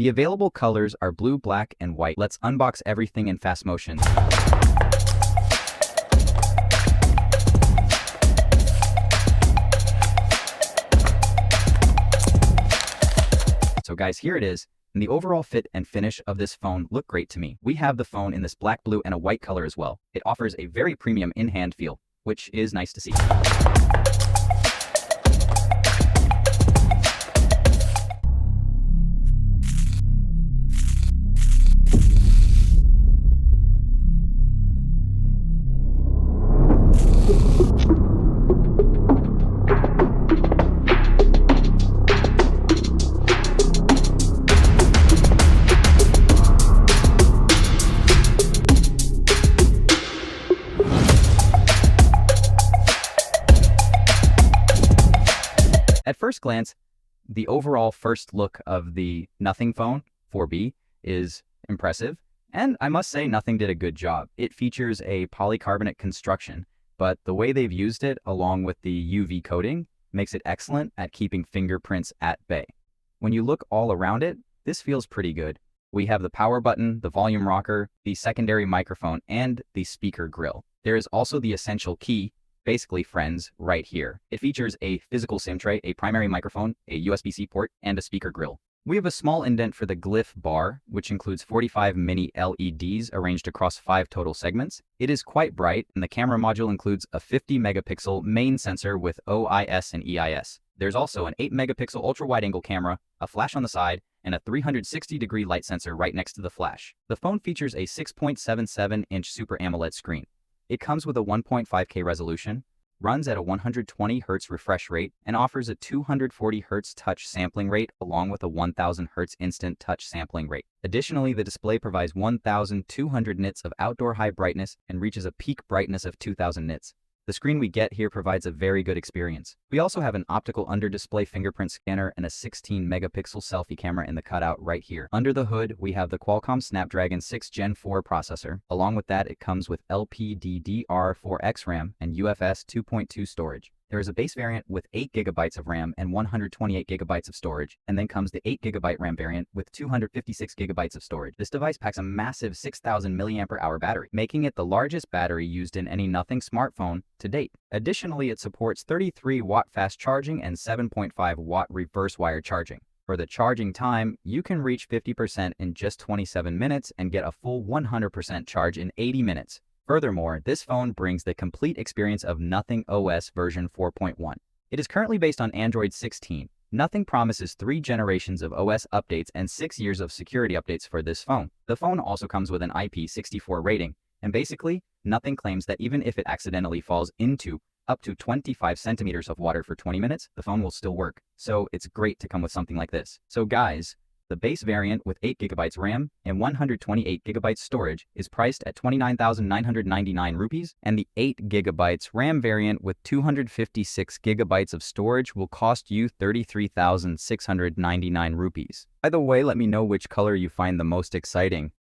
The available colors are blue, black, and white. Let's unbox everything in fast motion. So guys, here it is. And the overall fit and finish of this phone look great to me. We have the phone in this black, blue, and a white color as well. It offers a very premium in-hand feel, which is nice to see. At first glance, the overall first look of the Nothing phone 4B is impressive, and I must say Nothing did a good job. It features a polycarbonate construction, but the way they've used it along with the UV coating makes it excellent at keeping fingerprints at bay. When you look all around it, this feels pretty good. We have the power button, the volume rocker, the secondary microphone, and the speaker grill. There is also the essential key, basically friends, right here. It features a physical SIM tray, a primary microphone, a USB-C port, and a speaker grill. We have a small indent for the Glyph bar, which includes 45 mini LEDs arranged across 5 total segments. It is quite bright, and the camera module includes a 50 megapixel main sensor with OIS and EIS. There's also an 8 megapixel ultra-wide-angle camera, a flash on the side, and a 360-degree light sensor right next to the flash. The phone features a 6.77-inch Super AMOLED screen. It comes with a 1.5K resolution, runs at a 120 Hz refresh rate, and offers a 240 Hz touch sampling rate along with a 1000 Hz instant touch sampling rate. Additionally, the display provides 1200 nits of outdoor high brightness and reaches a peak brightness of 2000 nits. The screen we get here provides a very good experience. We also have an optical under-display fingerprint scanner and a 16 megapixel selfie camera in the cutout right here. Under the hood, we have the Qualcomm Snapdragon 6 Gen 4 processor. Along with that, it comes with LPDDR4X RAM and UFS 2.2 storage. There is a base variant with 8 GB of RAM and 128 GB of storage, and then comes the 8 GB RAM variant with 256 GB of storage. This device packs a massive 6000 mAh battery, making it the largest battery used in any Nothing smartphone to date. Additionally, it supports 33-watt fast charging and 7.5-watt reverse wire charging. For the charging time, you can reach 50% in just 27 minutes and get a full 100% charge in 80 minutes. Furthermore, this phone brings the complete experience of Nothing OS version 4.1. It is currently based on Android 16. Nothing promises 3 generations of OS updates and 6 years of security updates for this phone. The phone also comes with an IP64 rating, and basically, Nothing claims that even if it accidentally falls into up to 25 centimeters of water for 20 minutes, the phone will still work. So it's great to come with something like this. So guys, the base variant with 8 GB RAM and 128 GB storage is priced at 29,999 rupees, and the 8 GB RAM variant with 256 GB of storage will cost you 33,699 rupees. By the way, let me know which color you find the most exciting.